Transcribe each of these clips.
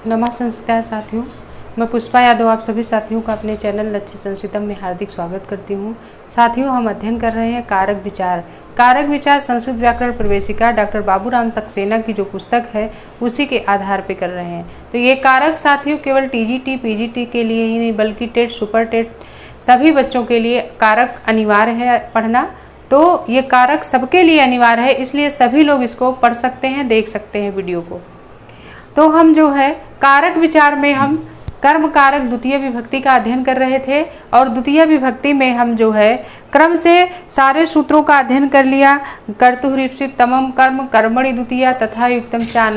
नमः संस्कार साथियों, मैं पुष्पा यादव आप सभी साथियों का अपने चैनल लक्ष्य संस्कृतम में हार्दिक स्वागत करती हूँ। साथियों, हम अध्ययन कर रहे हैं कारक विचार। कारक विचार संस्कृत व्याकरण प्रवेशिका डॉक्टर बाबूराम सक्सेना की जो पुस्तक है उसी के आधार पर कर रहे हैं। तो ये कारक साथियों केवल टीजीटी पीजीटी के लिए ही नहीं बल्कि टेट सुपर टेट सभी बच्चों के लिए कारक अनिवार्य है पढ़ना। तो ये कारक सबके लिए अनिवार्य है, इसलिए सभी लोग इसको पढ़ सकते हैं, देख सकते हैं वीडियो को। तो हम जो है कारक विचार में हम कर्म कारक द्वितीय विभक्ति का अध्ययन कर रहे थे और द्वितीय विभक्ति में हम जो है क्रम से सारे सूत्रों का अध्ययन कर लिया। कर्तुरीप्सित तमम कर्म कर्मणि द्वितीय तथा युक्तम चा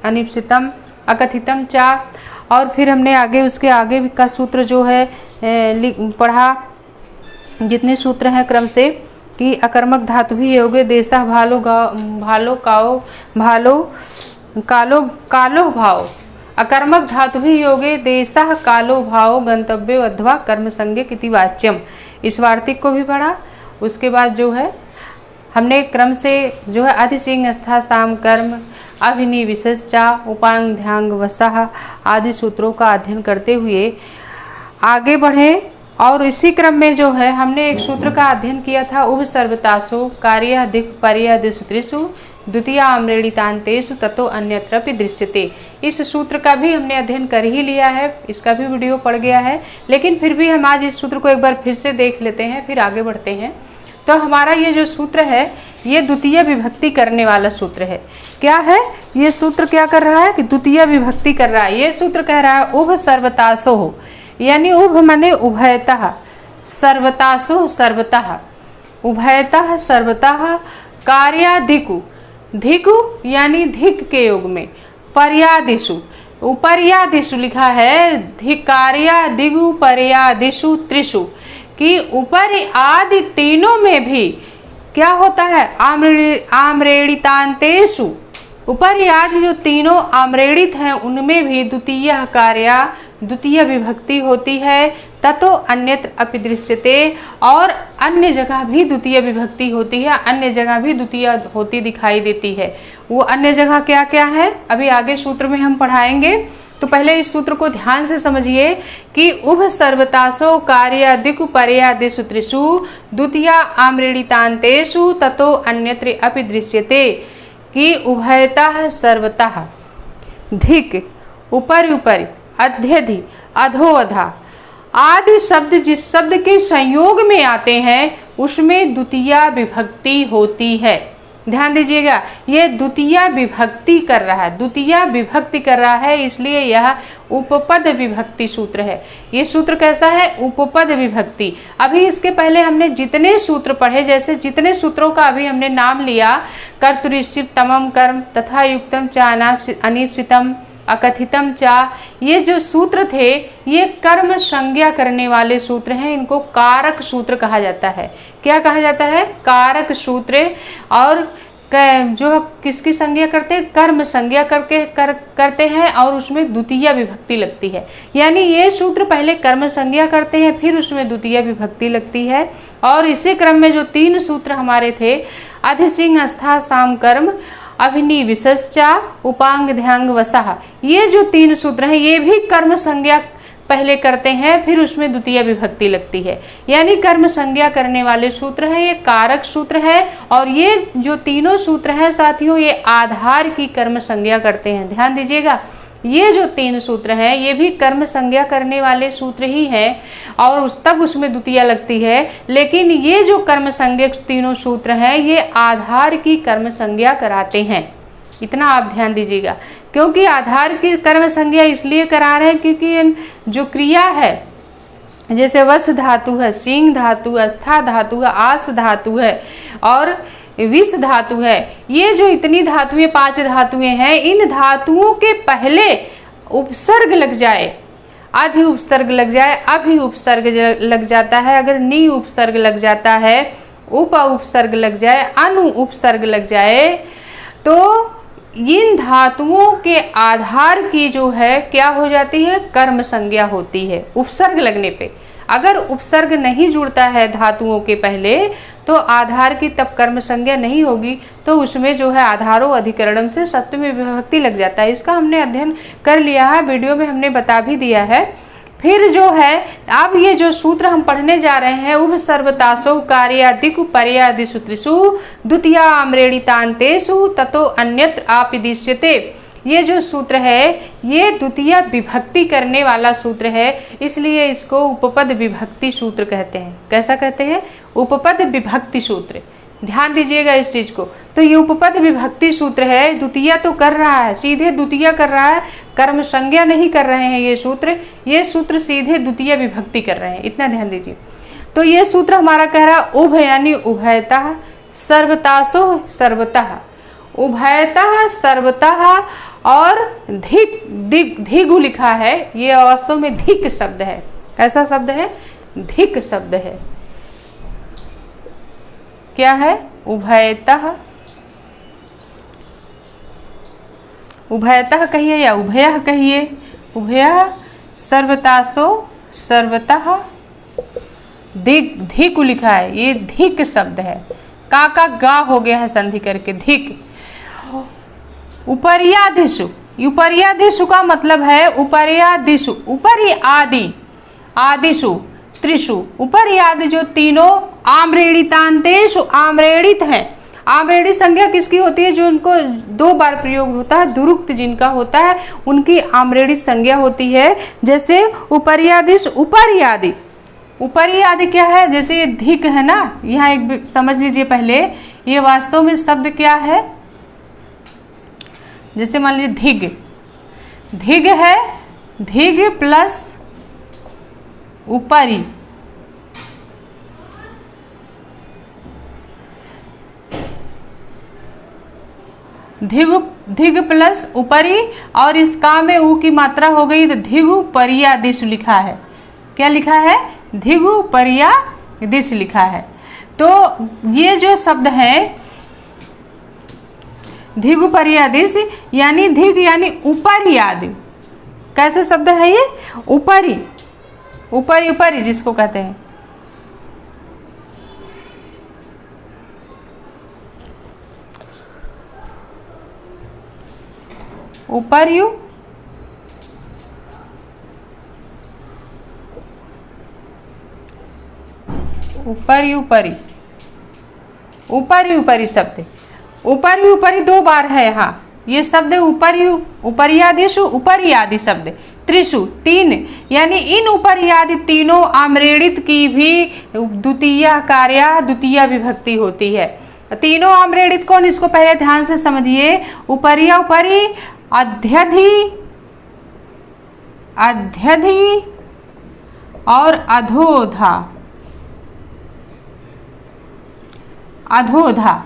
अनिप्सितम अकथितम चा, और फिर हमने आगे उसके आगे का सूत्र जो है पढ़ा, जितने सूत्र हैं क्रम से कि अकर्मक धातु ही योगे देशा भालो भालो काओ भालो कालो कालो भाव, अकर्मक धातु ही योगे देशा कालो भाव गंतव्य अथवा कर्म संज्ञक इति वाच्यम, इस वार्तिक को भी पढ़ा। उसके बाद जो है हमने क्रम से जो है अधिसिंह स्था साम कर्म अभिनिविशा उपांग ध्यांग वसाह आदि सूत्रों का अध्ययन करते हुए आगे बढ़े। और इसी क्रम में जो है हमने एक सूत्र का अध्ययन किया था, उभ सर्वतासु कार्य दिक् पर्य दिशुत्रिषु द्वितीय आम्रेणितान्तेषु ततो अन्यत्रपि दृश्यते। इस सूत्र का भी हमने अध्ययन कर ही लिया है, इसका भी वीडियो पड़ गया है, लेकिन फिर भी हम आज इस सूत्र को एक बार फिर से देख लेते हैं, फिर आगे बढ़ते हैं। तो हमारा ये जो सूत्र है ये द्वितीय विभक्ति करने वाला सूत्र है। क्या है ये सूत्र? क्या कर रहा है कि द्वितीय विभक्ति कर रहा है। ये सूत्र कह रहा है उभ सर्वतासो हो, यानी उभ माने उभयतः, सर्वतासो सर्वतः, उभयतः सर्वतः, कार्यादिकु धिकु यानी धिक के योग में, पर्यादिशु उपर्यादिशु लिखा है, धिकार्या दिगु पर्यादिशु त्रिशु कि ऊपर आदि तीनों में भी क्या होता है, आम्रेणितान्तेषु, ऊपर आदि जो तीनों आम्रेणित हैं उनमें भी द्वितीय कार्या द्वितीय विभक्ति होती है। ततो अन्यत्र अपि दृश्यते, और अन्य जगह भी द्वितीय विभक्ति होती है, अन्य जगह भी द्वितीय होती दिखाई देती है। वो अन्य जगह क्या क्या है अभी आगे सूत्र में हम पढ़ाएंगे। तो पहले इस सूत्र को ध्यान से समझिए कि उभ सर्वतासो कार्य दिक् पर्यादिषु त्रिषु द्वितीय आम्रेणितान्तेषु ततो अन्यत्र अपि दृश्यते कि उभयतः सर्वतः, धिक ऊपर ऊपर, अध्यधि अधो अधा आदि शब्द जिस शब्द के संयोग में आते हैं उसमें द्वितीय विभक्ति होती है। ध्यान दीजिएगा, ये द्वितीय विभक्ति कर रहा है, द्वितीय विभक्ति कर रहा है, इसलिए यह उपपद विभक्ति सूत्र है। ये सूत्र कैसा है? उपपद विभक्ति। अभी इसके पहले हमने जितने सूत्र पढ़े, जैसे जितने सूत्रों का अभी हमने नाम लिया, कर्तुरीप्सित तमम कर्म तथा युक्तम चा अनिप्सितम अकथितम चा, ये जो सूत्र थे ये कर्म संज्ञा करने वाले सूत्र हैं, इनको कारक सूत्र कहा जाता है। क्या कहा जाता है? कारक सूत्र। और जो किसकी संज्ञा करते हैं? कर्म संज्ञा करते हैं और उसमें द्वितीय विभक्ति लगती है। यानी ये सूत्र पहले कर्म संज्ञा करते हैं, फिर उसमें द्वितीय विभक्ति लगती है। और इसी क्रम में जो तीन सूत्र हमारे थे, अधिसिंह स्था साम कर्म अभिनिविशा उपांग ध्यांग वसाह, ये जो तीन सूत्र हैं ये भी कर्म संज्ञा पहले करते हैं, फिर उसमें द्वितीय विभक्ति लगती है। यानी कर्म संज्ञा करने वाले सूत्र है, ये कारक सूत्र है। और ये जो तीनों सूत्र हैं साथियों ये आधार की कर्म संज्ञा करते हैं। ध्यान दीजिएगा, ये जो तीन सूत्र हैं ये भी कर्म संज्ञा करने वाले सूत्र ही हैं और तब उसमें द्वितीय लगती है। लेकिन ये जो कर्म संज्ञक तीनों सूत्र हैं ये आधार की कर्म संज्ञा कराते हैं। इतना आप ध्यान दीजिएगा, क्योंकि आधार की कर्म संज्ञा इसलिए करा रहे हैं क्योंकि जो क्रिया है, जैसे वस धातु है, सिंह धातु है, स्था धातु है, आस धातु है और विष धातु है, ये जो इतनी धातुएं 5 धातुएं हैं, इन धातुओं के पहले उपसर्ग लग जाए, आधि उपसर्ग लग जाए, अभि उपसर्ग लग जाता है, अगर नी उपसर्ग लग जाता है, उप उपसर्ग लग जाए, अनु उपसर्ग लग जाए, तो इन धातुओं के आधार की जो है क्या हो जाती है? कर्म संज्ञा होती है उपसर्ग लगने पे। अगर उपसर्ग नहीं जुड़ता है धातुओं के पहले तो आधार की तब कर्म संज्ञा नहीं होगी, तो उसमें जो है आधारो अधिकरणम से सप्तमी विभक्ति लग जाता है। इसका हमने अध्ययन कर लिया है, वीडियो में हमने बता भी दिया है। फिर जो है अब ये जो सूत्र हम पढ़ने जा रहे हैं, उभ सर्वतासो कार्यादिकु पर्यादिषु त्रिषु द्वितीया आम्रेणितान्तेषु ततो अन्यत्र आपिदिश्यते। ये जो सूत्र है ये द्वितीय विभक्ति करने वाला सूत्र है, इसलिए इसको उपपद विभक्ति सूत्र कहते हैं। कैसा कहते हैं? उपपद विभक्ति सूत्र। ध्यान दीजिएगा इस चीज को। तो ये उपपद विभक्ति सूत्र है, द्वितीय तो कर रहा है, सीधे द्वितीय कर रहा है, कर्म संज्ञा नहीं कर रहे हैं। ये सूत्र सीधे द्वितीय विभक्ति कर रहे हैं, इतना ध्यान दीजिए। तो ये सूत्र हमारा कह रहा है उभ यानी उभयतः, सर्वतासो सर्वतः, उभयतः सर्वतः, और धिगु लिखा है, ये वास्तव में धिक शब्द है। कैसा शब्द है? धिक शब्द है। क्या है? उभयतः, उभयतः कहिए या उभयः कहिए, उभयः सर्वतासो सर्वतः, धिक लिखा है, ये धिक शब्द है। का गा हो गया है संधि करके, धिक। उपर्यादिषु, उपर्यादिषु का मतलब है उपर्यादिषु, ऊपरी आदि, आदिषु त्रिषु, ऊपरी आदि जो तीनों आम्रेणितान्तेषु आम्रेणित हैं। आम्रेणित संज्ञा किसकी होती है? जो उनको दो बार प्रयोग होता है, दुरुक्त जिनका होता है उनकी आम्रेणित संज्ञा होती है। जैसे उपर्यादिषु, ऊपरी आदि, ऊपरी आदि क्या है? जैसे ये धिक है ना, यहाँ एक समझ लीजिए पहले, ये वास्तव में शब्द क्या है? जैसे मान लीजिए धिग, धिग है, धिग प्लस ऊपरी, धिग प्लस ऊपरी, और इस का में ऊ की मात्रा हो गई तो धिगु पर्यादिश लिखा है। क्या लिखा है? धिगु पर्यादिश लिखा है। तो ये जो शब्द है धिगु पर्यादिश यानी धिग यानी ऊपरी आदि। कैसे शब्द है ये? ऊपरी, ऊपरी, ऊपरी जिसको कहते हैं। ऊपरी, ऊपरी, ऊपरी, ऊपरी, ऊपरी शब्द, ऊपरी ऊपरी दो बार है यहाँ। ये शब्द ऊपरी, उपर्यादिषु, ऊपरी आदि शब्द, त्रिषु तीन, यानी इन उपर्यादि तीनों आम्रेणित की भी द्वितीय कार्या द्वितीय विभक्ति होती है। तीनों आम्रेणित कौन? इसको पहले ध्यान से समझिए। ऊपरिया ऊपरी, अध्यधि, अध्यधि और अधोधा, अधोधा,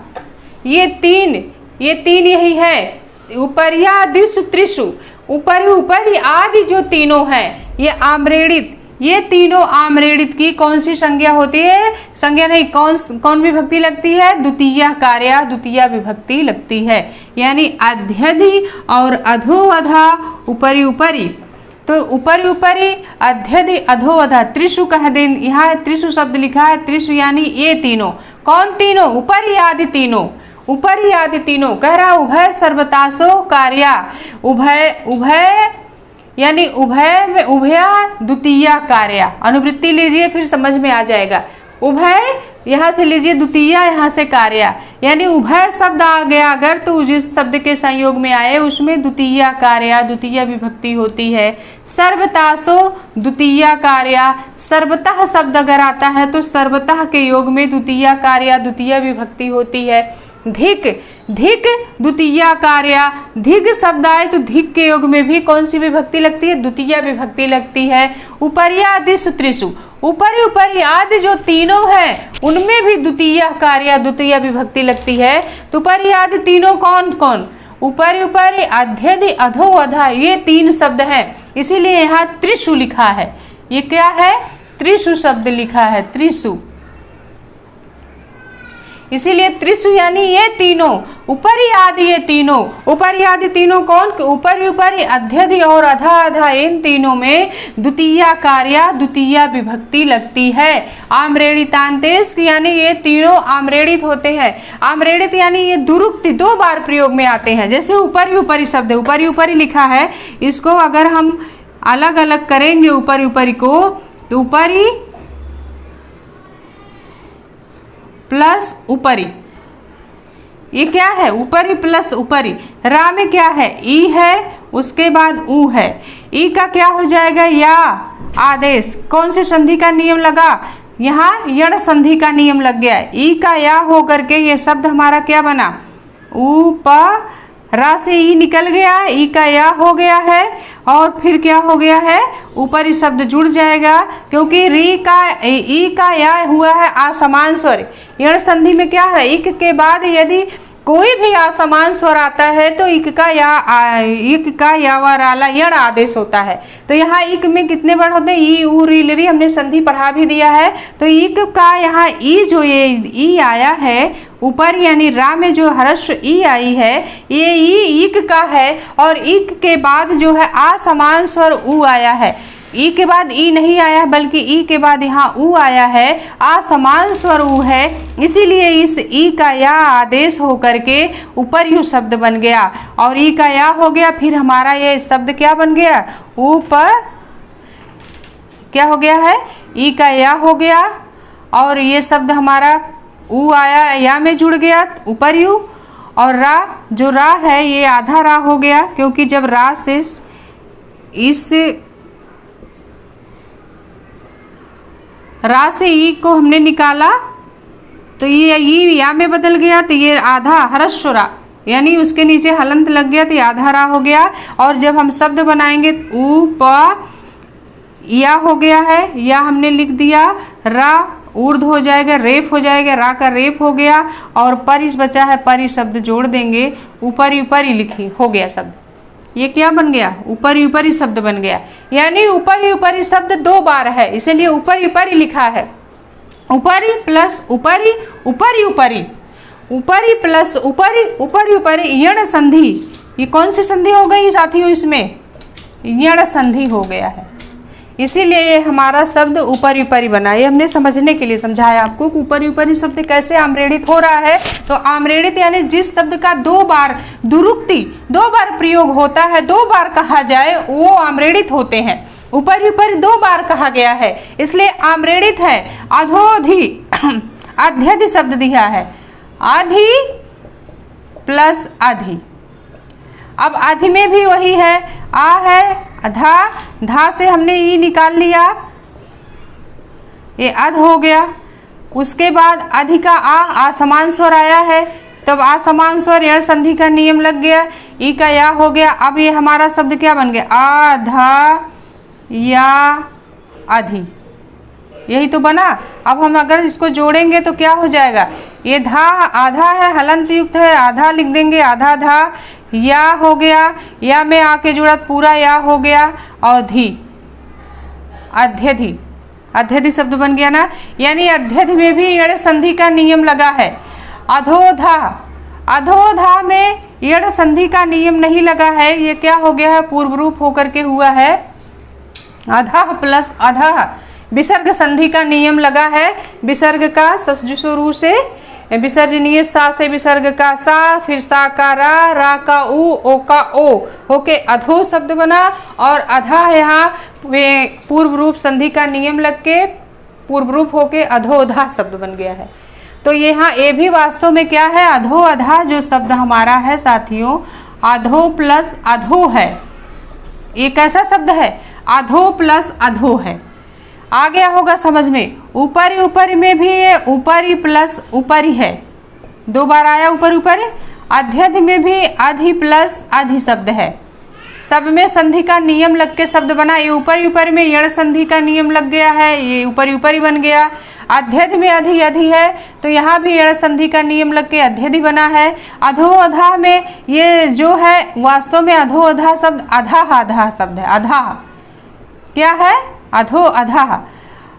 ये तीन यही है। उपर्यादिषु त्रिषु, ऊपरी ऊपरी आदि जो तीनों हैं ये आम्रेणित, ये तीनों आम्रेणित की कौन सी संज्ञा होती है? संज्ञा नहीं, कौन विभक्ति लगती है? द्वितीय कार्या द्वितीय विभक्ति लगती है। यानी अध्यधि और अधोअधा, ऊपरी ऊपरी। तो ऊपरी ऊपरी, अध्यधि, अधोअधा, त्रिषु कह दें। यहाँ त्रिषु शब्द लिखा है, त्रिषु यानी ये तीनों। कौन तीनों? ऊपरी आदि तीनों, ऊपरी आदि तीनों। कह रहा उभय सर्वतासो कार्या, उभय, उभय यानी उभय में उभया द्वितीय कार्या। अनुवृत्ति लीजिए फिर समझ में आ जाएगा। उभय यहाँ से लीजिए, द्वितीय यहाँ से कार्या, यानी उभय शब्द आ गया अगर तो जिस शब्द के संयोग में आए उसमें द्वितीय कार्या द्वितीय विभक्ति होती है। सर्वतासो द्वितीय कार्या, सर्वतः शब्द अगर आता है तो सर्वतः के योग में द्वितीय कार्या द्वितीय विभक्ति होती है। धिक, धिक द्वितीय कार्या, धिक शब्द आए तो धिक के योग में भी कौन सी विभक्ति लगती है? द्वितीय विभक्ति लगती है। उपर्यादिषु त्रिषु, ऊपरी ऊपरी आदि जो तीनों हैं उनमें भी द्वितीय कार्या द्वितीय विभक्ति लगती है। तो ऊपरी आदि तीनों कौन कौन? ऊपरी ऊपरी, अध्यधि, अधो अधा, ये तीन शब्द हैं। इसीलिए यहाँ त्रिषु लिखा है। ये क्या है? त्रिषु शब्द लिखा है, त्रिषु। इसीलिए त्रिषु यानी ये तीनों उपरि आदि ये तीनों, उपरि आदि तीनों कौन? उपरि उपरि, अध्यधि और अधा अधा, इन तीनों में द्वितीय कार्या द्वितीय विभक्ति लगती है। आम्रेणितांतेश यानी ये तीनों आम्रेणित होते हैं। आम्रेणित यानी ये दुरुक्ति दो बार प्रयोग में आते हैं। जैसे उपरि उपरि शब्द, उपरि उपरि लिखा है, इसको अगर हम अलग अलग करेंगे उपरि उपरि को, उपरि प्लस उपरि, ये क्या है? उपरि प्लस उपरि। रा में क्या है? ई है, उसके बाद ऊ है। ई का क्या हो जाएगा? या आदेश। कौन से संधि का नियम लगा? यहाँ यण संधि का नियम लग गया। ई का या हो करके ये शब्द हमारा क्या बना? ऊ प रा से ई निकल गया, ई का या हो गया है, और फिर क्या हो गया है? ऊपरी शब्द जुड़ जाएगा, क्योंकि री का ई का या हुआ है असमान स्वर। यण संधि में क्या है? इक के बाद यदि कोई भी असमान स्वर आता है तो इक का या वाला यण आदेश होता है। तो यहाँ इक में कितने वर्ण होते हैं? ई उ री ली, हमने संधि पढ़ा भी दिया है। तो इक का यहाँ ई जो ये ई आया है ऊपर, यानी रा में जो ह्रस्व ई आई है, ये ई इक का है, और इक के बाद जो है असमान स्वर उ आया है। ई के बाद ई नहीं आया, बल्कि ई के बाद यहाँ उ आया है, असमान स्वर उ है, इसीलिए इस ई का या आदेश हो करके ऊपर यू शब्द बन गया। और ई का या हो गया, फिर हमारा ये शब्द क्या बन गया? ऊपर क्या हो गया है? ई का या हो गया, और ये शब्द हमारा उ आया, या में जुड़ गया ऊपर यू, और रा जो रा है ये आधा रा हो गया, क्योंकि जब रा से इस रा से ई को हमने निकाला तो ये ई या में बदल गया, तो ये आधा ह्रस्व रा, यानी उसके नीचे हलंत लग गया, तो ये आधा रा हो गया। और जब हम शब्द बनाएंगे ऊ प या हो गया है, या हमने लिख दिया, रा ऊर्ध हो जाएगा, रेफ हो जाएगा, रा का रेफ हो गया, और परिस बचा है, परि शब्द जोड़ देंगे, ऊपरी ऊपरी लिखी हो गया शब्द। ये क्या बन गया? ऊपरी ऊपरी शब्द बन गया। यानी ऊपरी ऊपरी शब्द दो बार है, इसीलिए ऊपरी ऊपरी लिखा है। ऊपरी प्लस ऊपरी, ऊपरी ऊपरी, ऊपरी प्लस ऊपरी, ऊपरी ऊपरी, यण संधि। ये कौन सी संधि हो गई साथियों? इसमें यण संधि हो गया है, इसीलिए ये हमारा शब्द ऊपरी ऊपरी बना। ये हमने समझने के लिए समझाया आपको कि ऊपरी ऊपरी शब्द कैसे आम्रेणित हो रहा है। तो आम्रेणित यानी जिस शब्द का दो बार दुरुक्ति, दो बार प्रयोग होता है, दो बार कहा जाए, वो आम्रेणित होते हैं। ऊपरी ऊपरी दो बार कहा गया है, इसलिए आम्रेणित है। अधोधि अध्यधि शब्द दिया है, आधि प्लस आधि। अब आधि में भी वही है, आ है अधा, धा से हमने ई निकाल लिया, ये अध हो गया। उसके बाद अधि का आ असमान स्वर आया है, तब असमान स्वर यण संधि का नियम लग गया, ई का या हो गया। अब ये हमारा शब्द क्या बन गया? आधा या अधि, यही तो बना। अब हम अगर इसको जोड़ेंगे तो क्या हो जाएगा? ये धा आधा है, हलंत युक्त है, आधा लिख देंगे, आधा धा, या हो गया, या में आके जुड़ा पूरा या हो गया, और धी अध्यधि, अध्यधि शब्द बन गया ना। यानी अध्यधि में भी यण संधि का नियम लगा है। अधोधा, अधोधा में यण संधि का नियम नहीं लगा है, ये क्या हो गया है? पूर्व रूप होकर के हुआ है, अधः प्लस अधः, विसर्ग संधि का नियम लगा है। विसर्ग का ससजुषु से विसर्जनीय, सा से विसर्ग का सा, फिर सा का रा, रा का ओ का ओ होके अधो शब्द बना, और अधा यहाँ पूर्व रूप संधि का नियम लग के पूर्व रूप होके अधोधा शब्द बन गया है। तो यहाँ ये भी वास्तव में क्या है? अधो अधा जो शब्द हमारा है साथियों, अधो प्लस अधो है। ये कैसा शब्द है? अधो प्लस अधो है। आ गया होगा समझ में। ऊपरी ऊपरी में भी ये ऊपरी प्लस ऊपरी है, दो बार आया ऊपर ऊपरी। अध्यधि में भी अधि प्लस अधि शब्द है, सब में संधि का नियम लग के शब्द बना। ये ऊपरी ऊपरी में यण संधि का नियम लग गया है, ये ऊपरी ऊपरी बन गया। अध्यधि में अधि अधि है, तो यहाँ भी यण संधि का नियम लग के अध्यधि बना है। अधो अधा में ये जो है वास्तव में अधो अधा शब्द अधा आधा शब्द है। अधा क्या है? अधो अधा,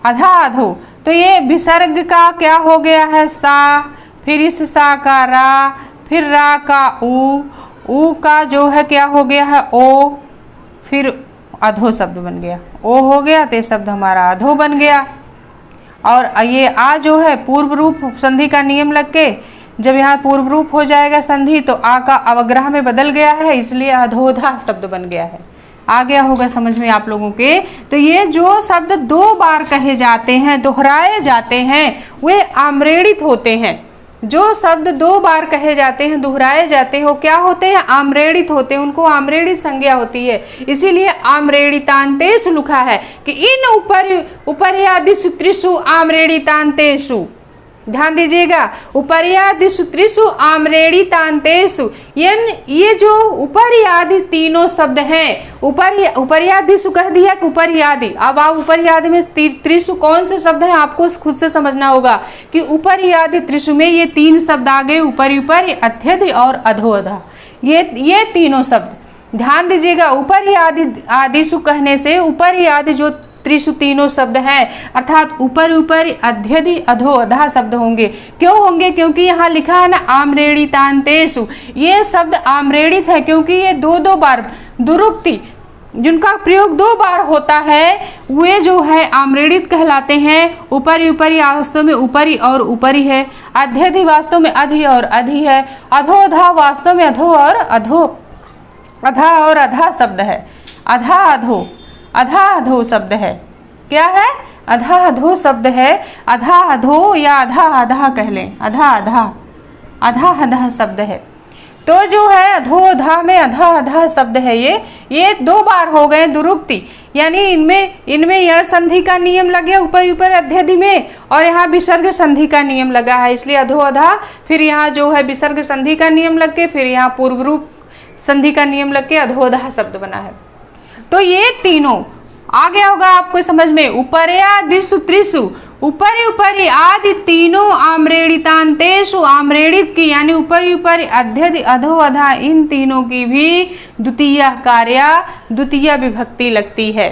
अधा अधो। तो ये विसर्ग का क्या हो गया है? सा, फिर इस सा का रा, फिर रा का ऊ का जो है क्या हो गया है ओ, फिर अधो शब्द बन गया, ओ हो गया तो शब्द हमारा अधो बन गया। और ये आ जो है पूर्व रूप संधि का नियम लग के जब यहाँ पूर्व रूप हो जाएगा संधि तो आ का अवग्रह में बदल गया है, इसलिए अधोधा शब्द बन गया है। आ गया होगा समझ में आप लोगों के। तो ये जो शब्द दो बार कहे जाते हैं, दोहराए जाते हैं, वे आम्रेड़ित होते हैं। जो शब्द दो बार कहे जाते हैं, दोहराए जाते हैं, वो क्या होते हैं? आम्रेड़ित होते हैं, उनको आम्रेड़ित संज्ञा होती है। इसीलिए आम्रेड़ितांतेषु लिखा है कि इन उपर्यादिषु त्रिषु आम्रेड़ितांतेषु। ध्यान दीजिएगा, उपर्यादिषु त्रिषु आम्रेड़ितांतेषु, ये जो उपर्यादि तीनों शब्द हैं, उपर्यादिषु कह दिया कि उपर्यादि। अब आप उपर्यादि में त्रिषु कौन से शब्द हैं आपको खुद से समझना होगा कि उपर्यादि त्रिषु में ये तीन शब्द आ गए, ऊपर ऊपर, अध्यधि और अधो अधा, ये तीनों शब्द। ध्यान दीजिएगा, उपर्यादि आदिषु कहने से उपर्यादि जो त्रिषु तीनों शब्द हैं, अर्थात ऊपर ऊपर, अध्यधि, अधो अधा शब्द होंगे। क्यों होंगे? क्योंकि यहाँ लिखा है ना आम्रेड़ितांतेषु, ये शब्द आम्रेड़ित है क्योंकि ये दो बार दुरुक्ति जिनका प्रयोग दो बार होता है वे जो है आम्रेड़ित कहलाते हैं। ऊपरी ऊपरी वास्तव में ऊपरी और ऊपरी है, अध्यधि वास्तव में अधि और अधि है, अधोधा वास्तव में अधो और अधो, अधा और अधा शब्द है। अधा अधो शब्द है। क्या है? अधा अधो शब्द है। अधा अधो या आधा आधा कह लें, आधा आधा शब्द है। तो जो है अधोधा में आधा आधा शब्द है, ये दो बार हो गए दुरुक्ति, यानी इनमें यह संधि का नियम लग गया ऊपर ऊपर अध्यधि में, और यहाँ विसर्ग संधि का नियम लगा है, इसलिए अधोधा। फिर यहाँ जो है विसर्ग संधि का नियम लग के, फिर यहाँ पूर्व रूप संधि का नियम लग के अधोधा शब्द बना है। तो ये तीनों आ गया होगा आपको समझ में। उपर्यादिषु त्रिषु, ऊपरी ऊपरी आदि तीनों आम्रेड़ितांतेषु, आम्रेड़ित की यानी ऊपरी ऊपरी, अध्यधि, अधो अधा, इन तीनों की भी द्वितीय कार्या, द्वितीय विभक्ति लगती है।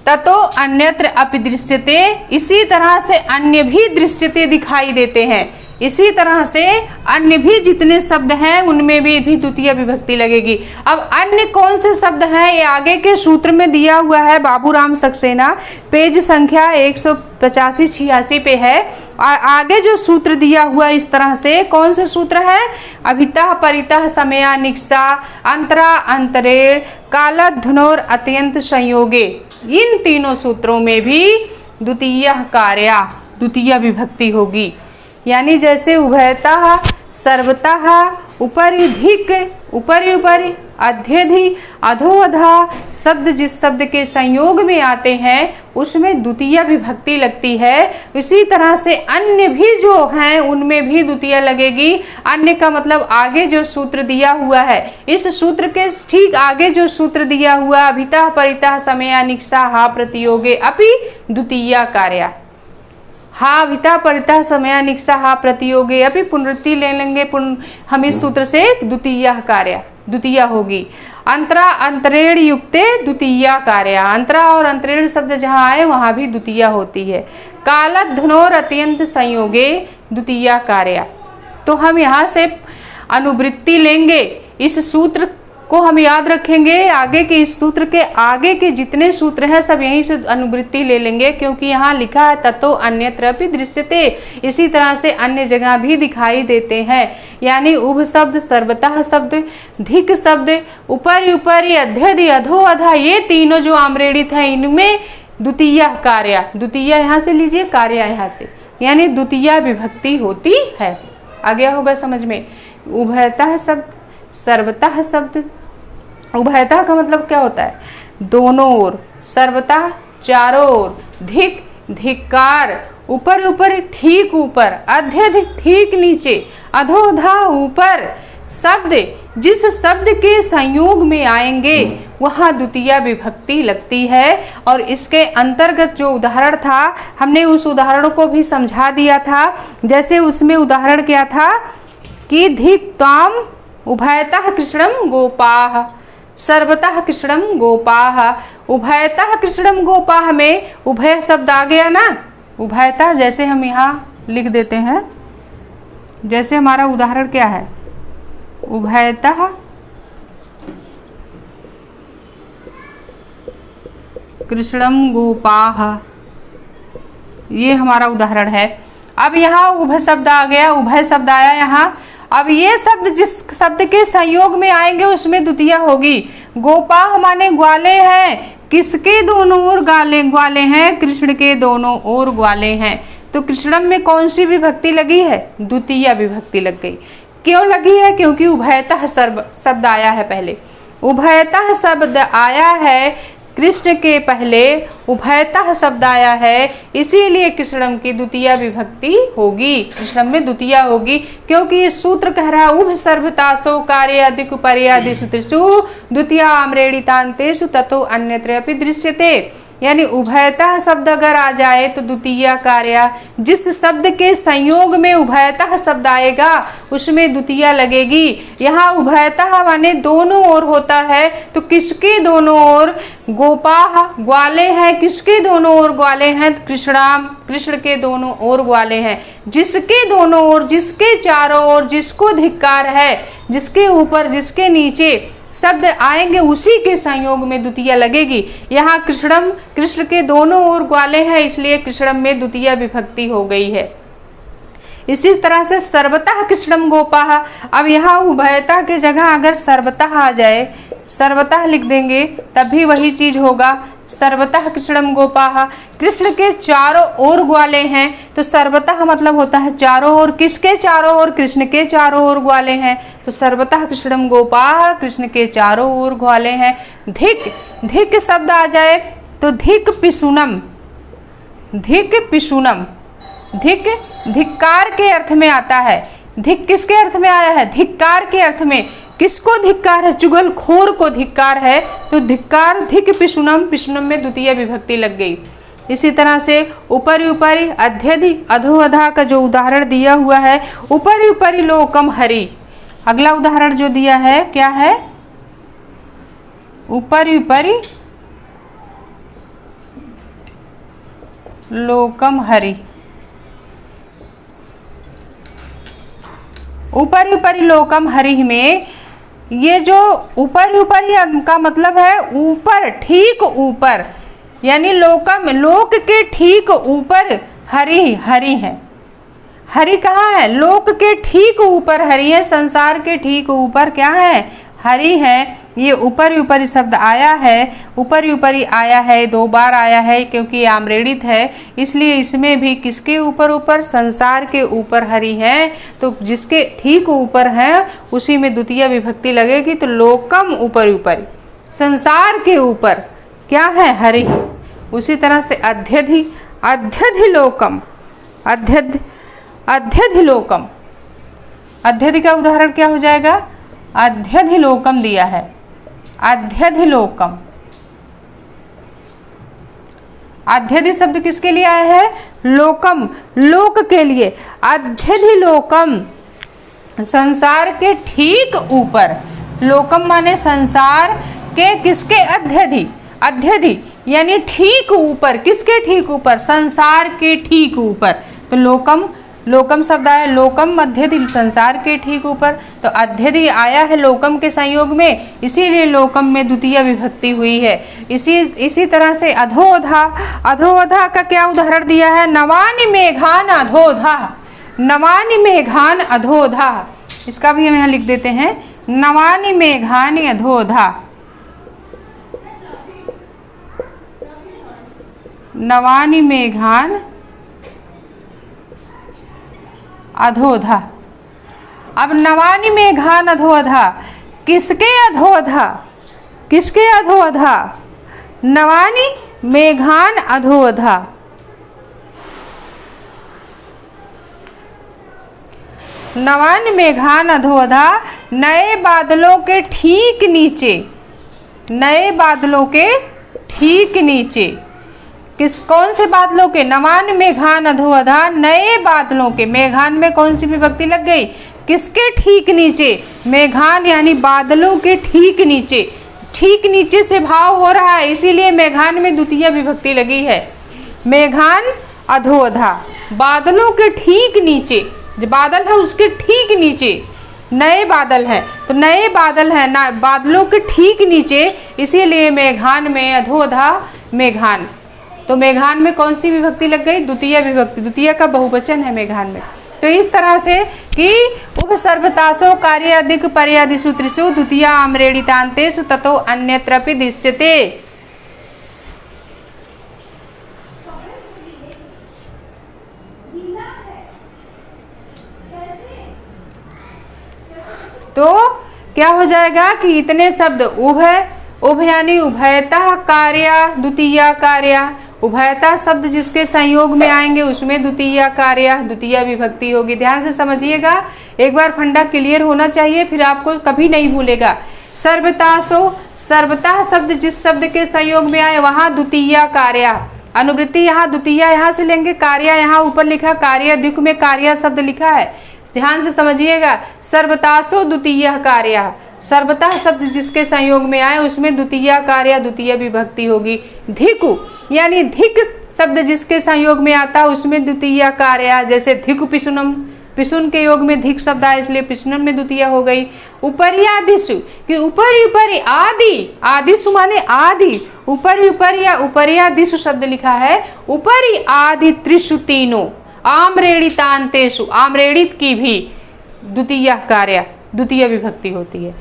ततो अन्यत्र अपि दृश्यते, इसी तरह से अन्य भी दृश्यते दिखाई देते हैं। इसी तरह से अन्य भी जितने शब्द हैं उनमें भी द्वितीय विभक्ति लगेगी। अब अन्य कौन से शब्द हैं ये आगे के सूत्र में दिया हुआ है, बाबूराम सक्सेना पेज संख्या 185-86 पे है। आगे जो सूत्र दिया हुआ इस तरह से, कौन से सूत्र है? अभितः परितः समया निक्सा अंतरा अंतरेण कालध्वनोर अत्यंत संयोगे, इन तीनों सूत्रों में भी द्वितीय कार्या, द्वितीय विभक्ति होगी। यानी जैसे उभयतः, सर्वतः, ऊपरी धिक, ऊपरी ऊपरी, अध्यधि, अधोअधा शब्द जिस शब्द के संयोग में आते हैं उसमें द्वितीय विभक्ति लगती है। इसी तरह से अन्य भी जो हैं उनमें भी द्वितीय लगेगी। अन्य का मतलब आगे जो सूत्र दिया हुआ है, इस सूत्र के ठीक आगे जो सूत्र दिया हुआ, अभितः परितः समया निक्सा हा प्रतियोगे अपि द्वितीय कार्या, हा अभिता परिता समया निक्सा हा प्रतियोगे अपि, पुनरुक्ति ले लेंगे हम इस सूत्र से, द्वितीय कार्य, द्वितीय होगी। अंतरा अंतरेण युक्ते द्वितीय कार्य, अंतरा और अंतरेण शब्द जहाँ आए वहाँ भी द्वितीय होती है। कालध्वनोर अत्यंत संयोगे द्वितीय कार्य। तो हम यहाँ से अनुवृत्ति लेंगे, इस सूत्र को हम याद रखेंगे। आगे के इस सूत्र के आगे के जितने सूत्र हैं सब यहीं से अनुवृत्ति ले लेंगे, क्योंकि यहाँ लिखा है ततो अन्यत्र अपि दृश्यते, इसी तरह से अन्य जगह भी दिखाई देते हैं। यानी उभ शब्द, सर्वतः शब्द, धिक शब्द, ऊपरी ऊपरी, अध्यधि, अधो अधा, ये तीनों जो आम्रेड़ित हैं इनमें द्वितीय कार्य, द्वितीय यहाँ से लीजिए, कार्य यहाँ से, यानी द्वितीय विभक्ति होती है। आ गया होगा समझ में। उभयतः शब्द, सर्वतः शब्द, उभयतः का मतलब क्या होता है? दोनों ओर, सर्वतः चारों ओर, धिक धिक्कार, ऊपर ऊपर ठीक ऊपर, अध्यधिक ठीक नीचे, अधोधा ऊपर, शब्द जिस शब्द के संयोग में आएंगे वहाँ द्वितीय विभक्ति लगती है। और इसके अंतर्गत जो उदाहरण था हमने उस उदाहरण को भी समझा दिया था। जैसे उसमें उदाहरण क्या था कि धिक ताम उभयतः कृष्णम गोपाः, सर्वतः कृष्णम गोपाः। उभयतः कृष्णम गोपाः में उभय शब्द आ गया ना, उभयतः जैसे हम यहाँ लिख देते हैं, जैसे हमारा उदाहरण क्या है, उभयतः कृष्णम गोपाः, ये हमारा उदाहरण है। अब यहाँ उभय शब्द आ गया, उभय शब्द आया यहाँ। अब ये शब्द जिस शब्द के संयोग में आएंगे उसमें द्वितीया होगी। गोपाः माने ग्वाले हैं, किसके दोनों ओर ग्वाले हैं? कृष्ण के दोनों ओर ग्वाले हैं। तो कृष्णम में कौन सी विभक्ति लगी है? द्वितीया विभक्ति लग गई। क्यों लगी है? क्योंकि उभयतः शब्द आया है पहले। उभयतः शब्द आया है, कृष्ण के पहले उभयतः शब्द आया है, इसीलिए कृष्णम की द्वितीया विभक्ति होगी, कृष्णम में द्वितीया होगी। क्योंकि ये सूत्र कह रहा है उभ सर्वतासो कार्य अधिक पर्यादिषु त्रिषु द्वितीया आम्रेडितान्तेषु ततो अन्यत्र अपि दृश्यते। यानी उभयतः शब्द अगर आ जाए तो द्वितीया कार्य, जिस शब्द के संयोग में उभयतः शब्द आएगा उसमें द्वितीया लगेगी। यहाँ उभयतः माने दोनों ओर होता है, तो किसके दोनों ओर? गोपाः ग्वाले हैं, किसके दोनों ओर ग्वाले हैं? कृष्णाम, कृष्ण के दोनों ओर ग्वाले हैं। जिसके दोनों ओर, जिसके चारों ओर, जिसको धिक्कार है, जिसके ऊपर जिसके नीचे शब्द आएंगे उसी के संयोग में द्वितीया लगेगी। यहाँ कृष्णम, कृष्ण के दोनों ओर ग्वाले हैं, इसलिए कृष्णम में द्वितीया विभक्ति हो गई है। इसी तरह से सर्वतः कृष्णम गोपाः, अब यहाँ उभयता के जगह अगर सर्वतः आ जाए, सर्वतः लिख देंगे तब भी वही चीज होगा। सर्वतः कृष्णम गोपाः, कृष्ण के चारों ओर ग्वाले हैं, तो सर्वतः मतलब होता है चारों ओर। किसके चारों ओर? कृष्ण के चारों ओर ग्वाले हैं, तो सर्वतः कृष्णम गोपाः, कृष्ण के चारों ओर ग्वाले हैं। धिक, धिक शब्द आ जाए तो धिक पिशुनम, धिक पिशुनम, धिक धिक्कार के अर्थ में आता है। धिक किसके अर्थ में आया है? धिक्कार के अर्थ में। किसको धिक्कार है? चुगलखोर को धिक्कार है, तो धिक्कार, धिक पिशुनम, पिशुनम में द्वितीय विभक्ति लग गई। इसी तरह से ऊपरी ऊपरी अध्यधि अधोअधा का जो उदाहरण दिया हुआ है, ऊपरी ऊपरी लोकम हरि, अगला उदाहरण जो दिया है क्या है? ऊपरी ऊपरी लोकम हरि। ऊपरी ऊपरी लोकम हरि में ये जो ऊपरी ऊपरी का मतलब है ऊपर, ठीक ऊपर, यानी लोकम, लोक के ठीक ऊपर हरि, हरि है। हरि कहाँ है? लोक के ठीक ऊपर हरि है, संसार के ठीक ऊपर क्या है? हरि है। ये ऊपरी ऊपरी शब्द आया है, ऊपरी ऊपरी आया है, 2 बार आया है क्योंकि आम्रेडित है, इसलिए इसमें भी किसके ऊपर ऊपर? संसार के ऊपर हरि है, तो जिसके ठीक ऊपर है उसी में द्वितीय विभक्ति लगेगी। तो लोकम ऊपरी ऊपरी, संसार के ऊपर क्या है? हरि। उसी तरह से अध्यधि, अध्यधि लोकम, अध्यधि, अध्यधि लोकम, अध्यधि का उदाहरण क्या हो जाएगा? अध्यधि लोकम दिया है, अध्यधि लोकम। अध्यधि शब्द किसके लिए आया है? लोकम, लोक के लिए। अध्यधि लोकम, संसार के ठीक ऊपर। लोकम माने संसार के किसके? अध्यधि, अध्यधि यानी ठीक ऊपर। किसके ठीक ऊपर? संसार के ठीक ऊपर। तो लोकम, लोकम शब्द आया, लोकम अध्यधि, संसार के ठीक ऊपर। तो अध्यधि आया है लोकम के संयोग में, इसीलिए लोकम में द्वितीय विभक्ति हुई है। इसी तरह से अधोधा, अधोधा का क्या उदाहरण दिया है? नवानि मेघान अधोधा, नवानि मेघान अधोधा। इसका भी हम यहाँ लिख देते हैं, नवानि मेघानि अधोधा, नवानि मेघान अधोधा। अब नवानि मेघान अधोधा, किसके अधोधा? किसके अधोधा? नवानि मेघान अधोधा। नवानि मेघान अधोधा, नए बादलों के ठीक नीचे, नए बादलों के ठीक नीचे। किस, कौन से बादलों के? नवान मेघान अधोअधा, नए बादलों के। मेघान में कौन सी विभक्ति लग गई? किसके ठीक नीचे? मेघान यानी बादलों के ठीक नीचे। ठीक नीचे से भाव हो रहा है, इसीलिए मेघान में द्वितीय विभक्ति लगी है। मेघान अधोअधा, बादलों के ठीक नीचे, जो बादल है उसके ठीक नीचे नए बादल हैं, तो तो नए बादल है ना, बादलों के ठीक नीचे, इसीलिए मेघान में अधोधा मेघान। तो मेघान में कौन सी विभक्ति लग गई? द्वितीय विभक्ति, द्वितीय का बहुवचन है मेघान में। तो इस तरह से कि उपसर्वतासो कार्यादिक पर्यादिषु त्रिषु द्वितीया आम्रेडितान्तेषु ततो अन्यत्रपि दृश्यते। तो क्या हो जाएगा कि इतने शब्द उभय, उभ यानी उभयतः कार्या द्वितीया कार्या, उभयता शब्द जिसके संयोग में आएंगे उसमें द्वितीया कार्या द्वितीय विभक्ति होगी। ध्यान से समझिएगा, एक बार फंडा क्लियर होना चाहिए, फिर आपको कभी नहीं भूलेगा। सर्वतासो, सर्वतः शब्द जिस शब्द के संयोग में आए वहां द्वितीया कार्या, अनुवृत्ति यहाँ द्वितीय यहाँ से लेंगे, कार्या यहाँ ऊपर लिखा, कार्य द्विक में कार्या शब्द लिखा है, ध्यान से समझिएगा। सर्वतासो द्वितीय कार्या, सर्वतः शब्द जिसके संयोग में आए उसमें द्वितीय कार्य द्वितीय विभक्ति होगी। धिकु यानी धिक शब्द जिसके संयोग में आता है उसमें द्वितीय कार्य, जैसे धिकु पिशुनम, पिशुन के योग में धिक शब्द आया इसलिए पिशुनम में द्वितीय हो गई। उपरियादिषु कि ऊपर ऊपर आदि, आदिषु माने आदि, ऊपर ऊपर या उपरियादिषु शब्द लिखा है, ऊपरी आदि त्रिषु तीनों आम्रेडितान्तेषु, आम्रेडित की भी द्वितीय कार्य द्वितीय विभक्ति होती है।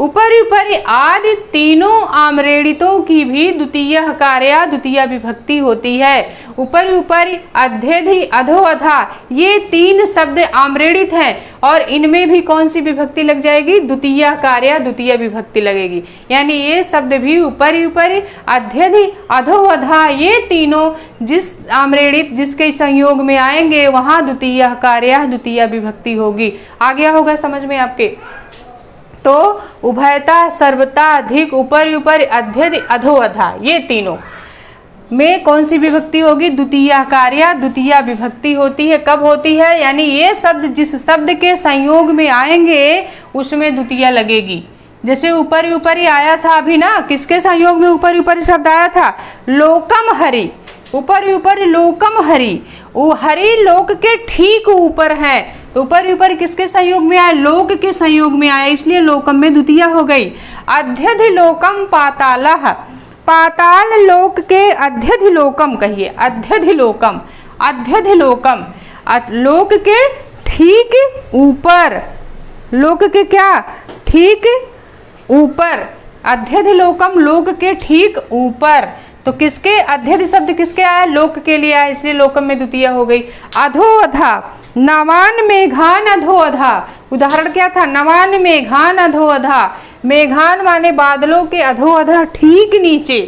ऊपर ऊपर आदि तीनों आम्रेडितों की भी द्वितीय कार्य द्वितीय विभक्ति होती है। ऊपर ऊपर अध्यधि अधो अधा ये तीन शब्द आम्रेडित हैं और इनमें भी कौन सी विभक्ति लग जाएगी? द्वितीय कार्य द्वितीय विभक्ति लगेगी। यानी ये शब्द भी ऊपर ऊपर अध्यधि अधो अधा ये तीनों जिस आम्रेडित जिसके संयोग में आएंगे वहां द्वितीय कार्य द्वितीय विभक्ति होगी। आ गया होगा समझ में आपके? तो उभयता, सर्वता, अधिक, ऊपर ऊपर, अध्यधि, अधो अधा ये तीनों में कौन सी विभक्ति होगी? द्वितीय कार्य द्वितीय विभक्ति होती है। कब होती है? यानी ये शब्द जिस शब्द के संयोग में आएंगे उसमें द्वितीय लगेगी। जैसे ऊपर ऊपर ही आया था अभी ना, किसके संयोग में ऊपर ऊपर शब्द आया था? लोकम हरि, ऊपर ऊपर लोकम हरि, वो हरि लोक के ठीक ऊपर है। तो ऊपर ऊपर किसके संयोग में आया? लोक के संयोग में आया, इसलिए लोकम में द्वितीय हो गई। अध्यधि लोकम पातालः, पाताल लोक के अध्यधि लोकम कहिए, अध्यधि लोकम, अध्यधि लोकम, लोक के ठीक ऊपर, लोक के क्या? ठीक ऊपर, अध्यधि लोकम लोक के ठीक ऊपर। तो किसके अध्यधि शब्द किसके आया? लोक के लिए आया, इसलिए लोकम में द्वितीय हो गई। अधो अधा, नवान मेघान अधो अधा, उदाहरण क्या था? नवान मेघान अधो अधा, मेघान माने बादलों के अधो अधा ठीक नीचे,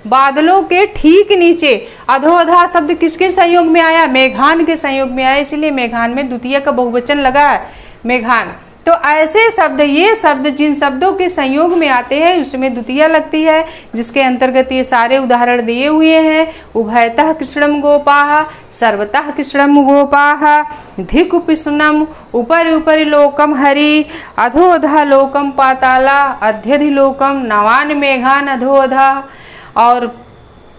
बादलों के ठीक नीचे। अधो अधा शब्द किसके संयोग में आया? मेघान के संयोग में आया, इसलिए मेघान में द्वितीय का बहुवचन लगा है, मेघान। तो ऐसे शब्द, ये शब्द जिन शब्दों के संयोग में आते हैं उसमें द्वितीय लगती है, जिसके अंतर्गत ये सारे उदाहरण दिए हुए हैं। उभयतः कृष्णम गोपाः, सर्वतः कृष्णम गोपाः, धिक् पिशुनम, ऊपर ऊपर लोकम हरि, अधोधा लोकम पाताला, अध्यधि लोकम, नवान मेघान अधोधा। और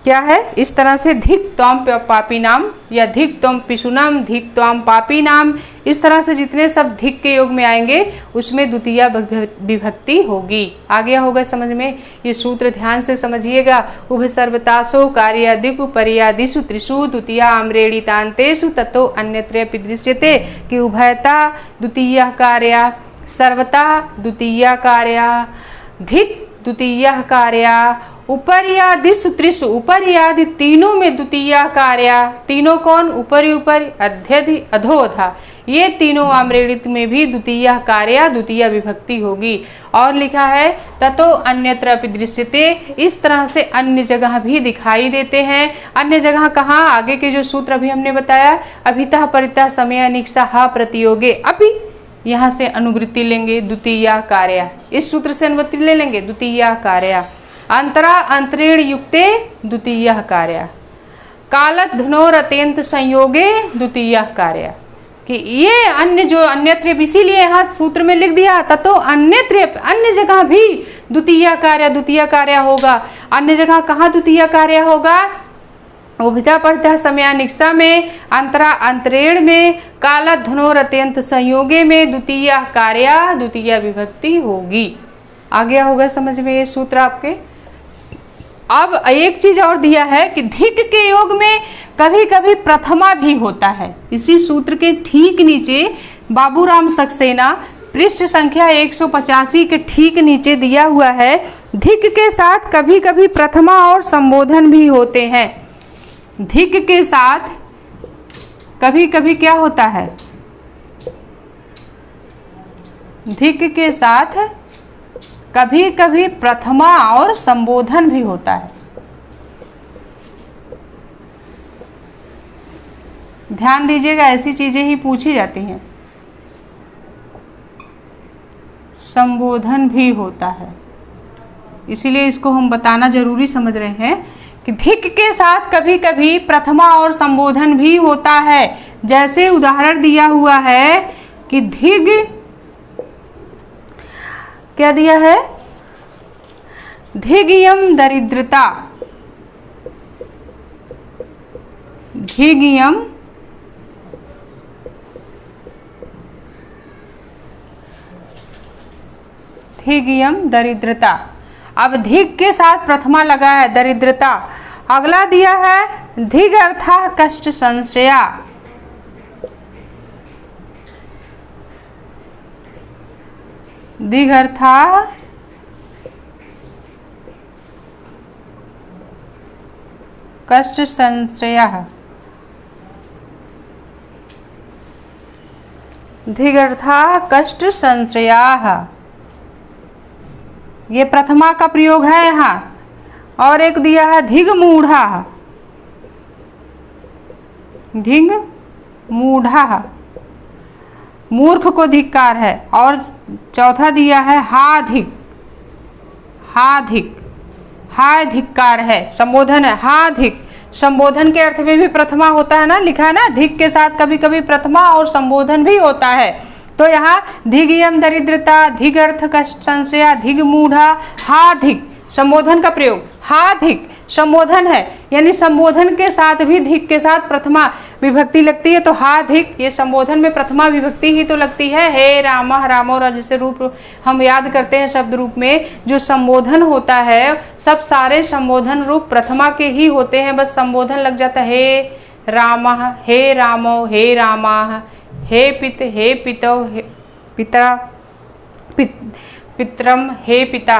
क्या है? इस तरह से धिक त्वम पापी नाम या धिक त्वम पिशुनम, धिक त्वम पापी नाम, इस तरह से जितने सब धिक के योग में आएंगे उसमें द्वितीय विभक्ति होगी। आ गया होगा समझ में? ये सूत्र ध्यान से समझिएगा। उभ सर्वतासो कार्यादिकु पर्यादिषु त्रिषु द्वितीय आम्रेडितान्तेषु ततो अन्यत्रपि दृश्यते कि उभयता द्वितीय कार्य, सर्वता द्वितीय कार्य, धिक द्वितीय कार्य, उपरियादिषु त्रिषु, उपरियादि तीनों में द्वितीय कार्य। तीनों कौन? ऊपर ऊपर, अध्यधि, अधोधा, ये तीनों आम्रेडित में भी द्वितीय कार्य द्वितीय विभक्ति होगी। और लिखा है ततो अन्यत्र अपि दृश्यते, इस तरह से अन्य जगह भी दिखाई देते हैं। अन्य जगह कहाँ? आगे के जो सूत्र अभी हमने बताया, अभितः परितः समय अनिक्षा प्रतियोगे, अभी यहाँ से अनुवृत्ति लेंगे द्वितीय कार्य, इस सूत्र से अनुवृत्ति ले लेंगे द्वितीय कार्य। अंतरा अंतरेण युक्ते द्वितीय कार्य, कालत धनोर अत्यंत संयोगे द्वितीय कार्य। कि ये अन्य जो अन्यत्र, इसीलिए यहाँ सूत्र में लिख दिया ततो अन्यत्र, अन्य जगह भी द्वितीय कार्य होगा। अन्य जगह कहाँ द्वितीय कार्य होगा? उभिता पड़ता समयानिक्षा में, अंतरा अंतरेण में, काला धुनोर अत्यंत संयोगे में द्वितीय कार्या द्वितीय विभक्ति होगी। आ गया होगा समझ में ये सूत्र आपके। अब एक चीज और दिया है कि धिक के योग में कभी कभी प्रथमा भी होता है। इसी सूत्र के ठीक नीचे बाबूराम सक्सेना पृष्ठ संख्या 185 के ठीक नीचे दिया हुआ है, धिक के साथ कभी कभी प्रथमा और संबोधन भी होते हैं। धिक के साथ कभी कभी क्या होता है, धिक के साथ कभी कभी प्रथमा और संबोधन भी होता है। ध्यान दीजिएगा, ऐसी चीजें ही पूछी जाती हैं। संबोधन भी होता है, इसीलिए इसको हम बताना जरूरी समझ रहे हैं कि धिक के साथ कभी कभी प्रथमा और संबोधन भी होता है। जैसे उदाहरण दिया हुआ है कि धिग, क्या दिया है, धिगियम दरिद्रता, धिगियम धिगियम दरिद्रता। अब धिग के साथ प्रथमा लगा है दरिद्रता। अगला दिया है धिग अर्था कष्ट संशया, धिग अर्था कष्ट संशया, धिग अर्था कष्ट संशया, ये प्रथमा का प्रयोग है यहाँ। और एक दिया है धिग मूढ़ा, धिग मूढ़ा, मूर्ख को धिक्कार है। और चौथा दिया है हाधिक, हाधिक, हाय धिक्कार है, संबोधन है हाधिक। संबोधन के अर्थ में भी प्रथमा होता है ना, लिखा है ना, धिक के साथ कभी कभी प्रथमा और संबोधन भी होता है। तो यहाँ धिगियम दरिद्रता, धिग अर्थ कष्ट संशया, धिग मूढ़ा, हाधिक, संबोधन का प्रयोग। हाधिक संबोधन है, यानी संबोधन के साथ भी धिक के साथ प्रथमा विभक्ति लगती है। तो हाधिक ये संबोधन में प्रथमा विभक्ति ही तो लगती है। हे राम, रामो जैसे रूप हम याद करते हैं शब्द रूप में, जो संबोधन होता है सब सारे संबोधन रूप प्रथमा के ही होते हैं। बस संबोधन लग जाता है हे राम, हे रामो, हे रामा, हे पित, हे पितो, हे पिता, पितरम, हे पिता।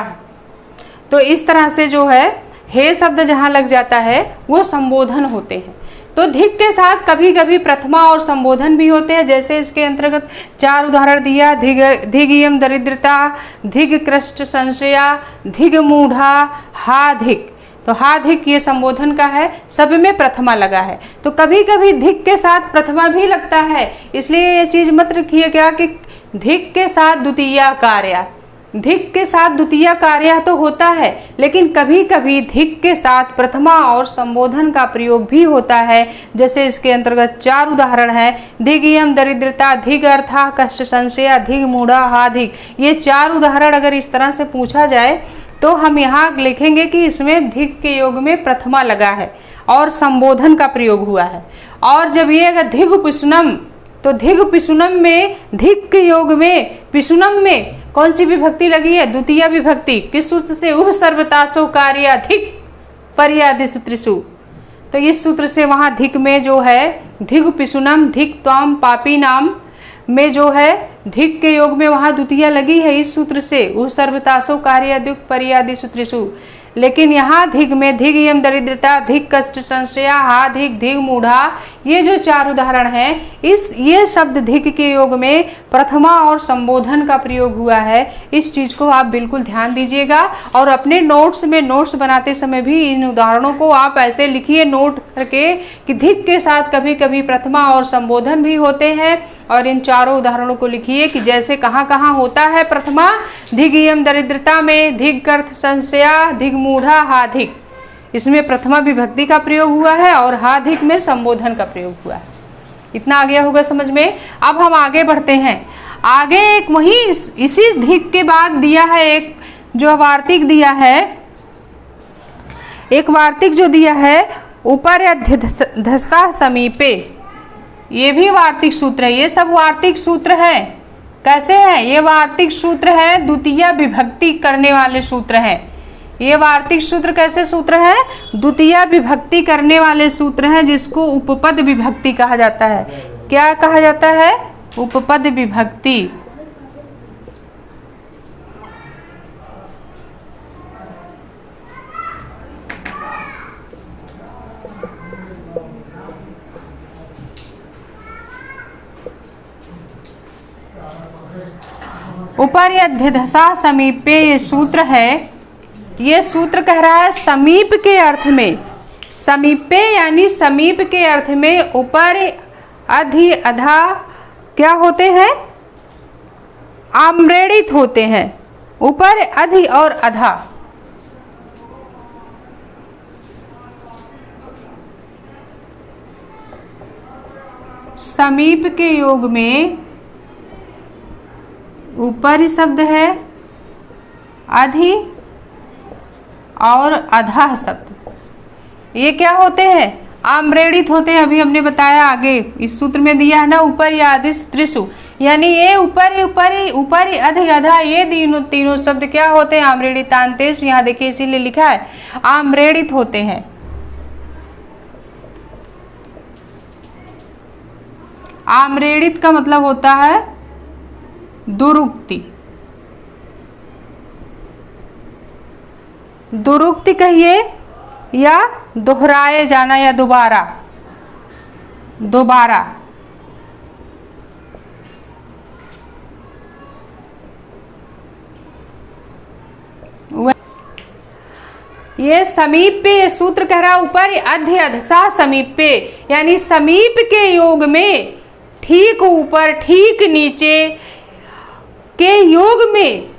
तो इस तरह से जो है हे शब्द जहाँ लग जाता है वो संबोधन होते हैं। तो धिक के साथ कभी कभी प्रथमा और संबोधन भी होते हैं। जैसे इसके अंतर्गत 4 उदाहरण दिया, धिगियम दरिद्रता, धिग कष्ट संशया, धिग मूढ़ा, हाधिक। तो हाधिक ये संबोधन का है, सब में प्रथमा लगा है। तो कभी कभी धिक के साथ प्रथमा भी लगता है, इसलिए ये चीज मत रखिएगा कि धिक के साथ द्वितीय कार्य, धिक के साथ द्वितीय कार्य तो होता है, लेकिन कभी कभी धिक के साथ प्रथमा और संबोधन का प्रयोग भी होता है। जैसे इसके अंतर्गत 4 उदाहरण है, धिगियम दरिद्रता, धिग अर्था कष्ट संशया, धिग मूढ़ा, हाधिक। ये 4 उदाहरण अगर इस तरह से पूछा जाए तो हम यहाँ लिखेंगे कि इसमें धिक के योग में प्रथमा लगा है और संबोधन का प्रयोग हुआ है। और जब ये अगर धिग पिशुनम, तो धिग पिशुनम में धिक के योग में पिशुनम में कौन सी विभक्ति लगी है, द्वितीय विभक्ति। किस सूत्र से, उह सर्वतासो कार्य धिक पर्यादि सूत्रिषु। तो इस सूत्र से वहां धिक में जो है धिग पिशुनम, धिक त्वाम पापी नाम में जो है धिक के योग में वहां द्वितीय लगी है इस सूत्र से, उह सर्वतासो कार्य दुख पर्यादि सूत्रिषु। लेकिन यहाँ धिग में धिगियम दरिद्रता, धिग कष्ट संशया, हाधिक, धिग मूढ़ा, ये जो 4 उदाहरण हैं, ये शब्द धिग के योग में प्रथमा और संबोधन का प्रयोग हुआ है। इस चीज को आप बिल्कुल ध्यान दीजिएगा और अपने नोट्स में नोट्स बनाते समय भी इन उदाहरणों को आप ऐसे लिखिए नोट करके कि धिग के साथ कभी कभी प्रथमा और संबोधन भी होते हैं। और इन 4 उदाहरणों को लिखिए कि जैसे कहाँ कहाँ होता है प्रथमा, धिगियम दरिद्रता में धिग अर्थ संशया, धिग मूढ़ा, हाधिक, इसमें प्रथमा विभक्ति का प्रयोग हुआ है और हाधिक में संबोधन का प्रयोग हुआ है। इतना आ गया होगा समझ में। अब हम आगे बढ़ते हैं। आगे एक वही इसी धिग के बाद दिया है एक जो वार्तिक दिया है, एक वार्तिक जो दिया है ऊपर अध्यधस्ता समीपे, ये भी वार्तिक सूत्र है। ये सब वार्तिक सूत्र है। कैसे है? ये वार्तिक सूत्र है, द्वितीय विभक्ति करने वाले सूत्र हैं। ये वार्तिक सूत्र कैसे सूत्र है? द्वितीय विभक्ति करने वाले सूत्र हैं, जिसको उपपद विभक्ति कहा जाता है। क्या कहा जाता है? उपपद विभक्ति। ऊपर अध्यधसा समीपे ये सूत्र है। ये सूत्र कह रहा है समीप के अर्थ में, समीपे यानी समीप के अर्थ में ऊपर अधि अधा क्या होते हैं? आम्रेड़ित होते हैं। ऊपर अधि और अधा समीप के योग में ऊपरी शब्द है, अधि और अधा शब्द ये क्या होते हैं? आम्रेड़ित होते हैं। अभी हमने बताया आगे इस सूत्र में दिया है ना, ऊपर या अधि त्रिशु, यानी ये ऊपरी ऊपरी ऊपरी अधि अधा ये तीनों शब्द क्या होते हैं? आम्रेड़ितांतेषु। यहाँ देखिए इसीलिए लिखा है आम्रेड़ित होते हैं। आम्रेड़ित का मतलब होता है दुरुक्ति। दुरुक्ति कहिए या दोहराए जाना या दोबारा दोबारा। ये समीप पे, ये सूत्र कह रहा ऊपर अध्य अधसा समीप पे, यानी समीप के योग में ठीक ऊपर ठीक नीचे के योग में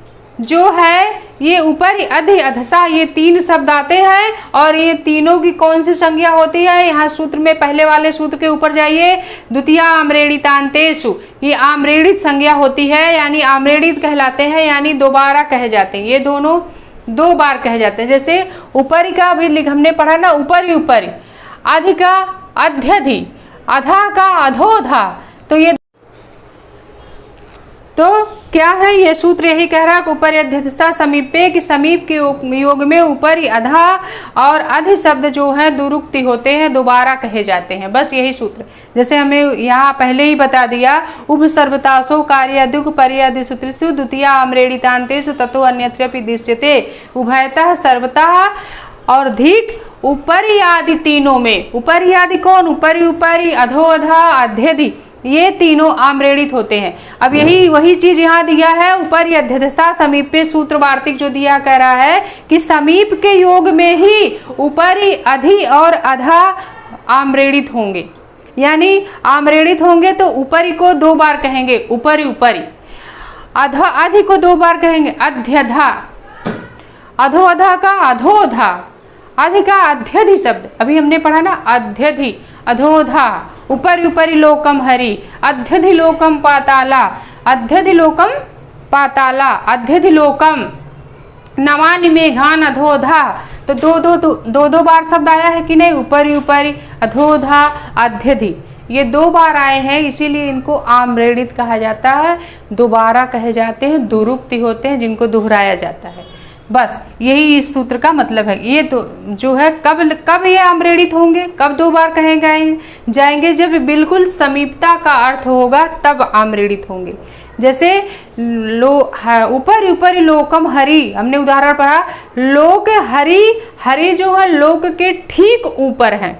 जो है ये ऊपर अध्य अधसा ये तीन शब्द आते हैं। और ये तीनों की कौन सी संज्ञा होती है? यहाँ सूत्र में पहले वाले सूत्र के ऊपर जाइए, द्वितीय आम्रेड़ितांतेषु, ये आम्रेड़ित संज्ञा होती है, यानी आम्रेड़ित कहलाते हैं, यानी दोबारा कहे जाते हैं। ये दोनों दो बार कहे जाते हैं। जैसे ऊपरी का अभी हमने पढ़ा ना, ऊपरी ऊपरी, अधि का अध्यधि, अधा का अधोधा। तो ये तो क्या है? ये सूत्र यही कह रहा है कि ऊपर अध्यधसा समीपे कि समीप के योग में ऊपरी अधा और अधि शब्द जो है दुरुक्ति होते हैं, दोबारा कहे जाते हैं। बस यही सूत्र, जैसे हमें यहाँ पहले ही बता दिया, उपसर्वतासो कार्यादुक पर्यादिषु त्रिषु द्वितीय आम्रेड़ितांतेषु ततो अन्यत्रपि दृश्यते उभयतः सर्वतः और धिक ऊपरी आदि तीनों में। ऊपरी आदि कौन? ऊपरी ऊपरी, अधो अधा, अध्यधि, ये तीनों आम्रेड़ित होते हैं। अब यही वही चीज यहाँ दिया है, ऊपर अध्यधसा समीपे सूत्र वार्तिक जो दिया कह रहा है कि समीप के योग में ही ऊपरी अधि और अधा आम्रेड़ित होंगे, यानी आम्रेड़ित होंगे तो ऊपरी को दो बार कहेंगे ऊपरी ऊपरी, अधा अधि को दो बार कहेंगे अध्यधा, अधो अधा का अधोधा, अधि का अध्यधि शब्द अभी हमने पढ़ा ना, अध्यधि अधोधा, ऊपरी ऊपरी लोकम हरि, अध्यधि लोकम पाताला, अध्यधि लोकम पाताला, अध्यधि लोकम नवानि मेघान अधोधा। तो दो बार शब्द आया है कि नहीं? ऊपरी ऊपरी, अधोधा, अध्यधि, ये दो बार आए हैं, इसीलिए इनको आम्रेड़ित कहा जाता है, दोबारा कहे जाते हैं, दुरुक्ति होते हैं जिनको दोहराया जाता है। बस यही इस सूत्र का मतलब है। ये तो जो है कब ये आम्रेड़ित होंगे, कब दो बार कहे जाएंगे? जब बिल्कुल समीपता का अर्थ होगा तब आम्रेड़ित होंगे। जैसे ऊपर ऊपर लोकम हरि, हमने उदाहरण पढ़ा, लोक हरि, हरि जो है लोक के ठीक ऊपर है।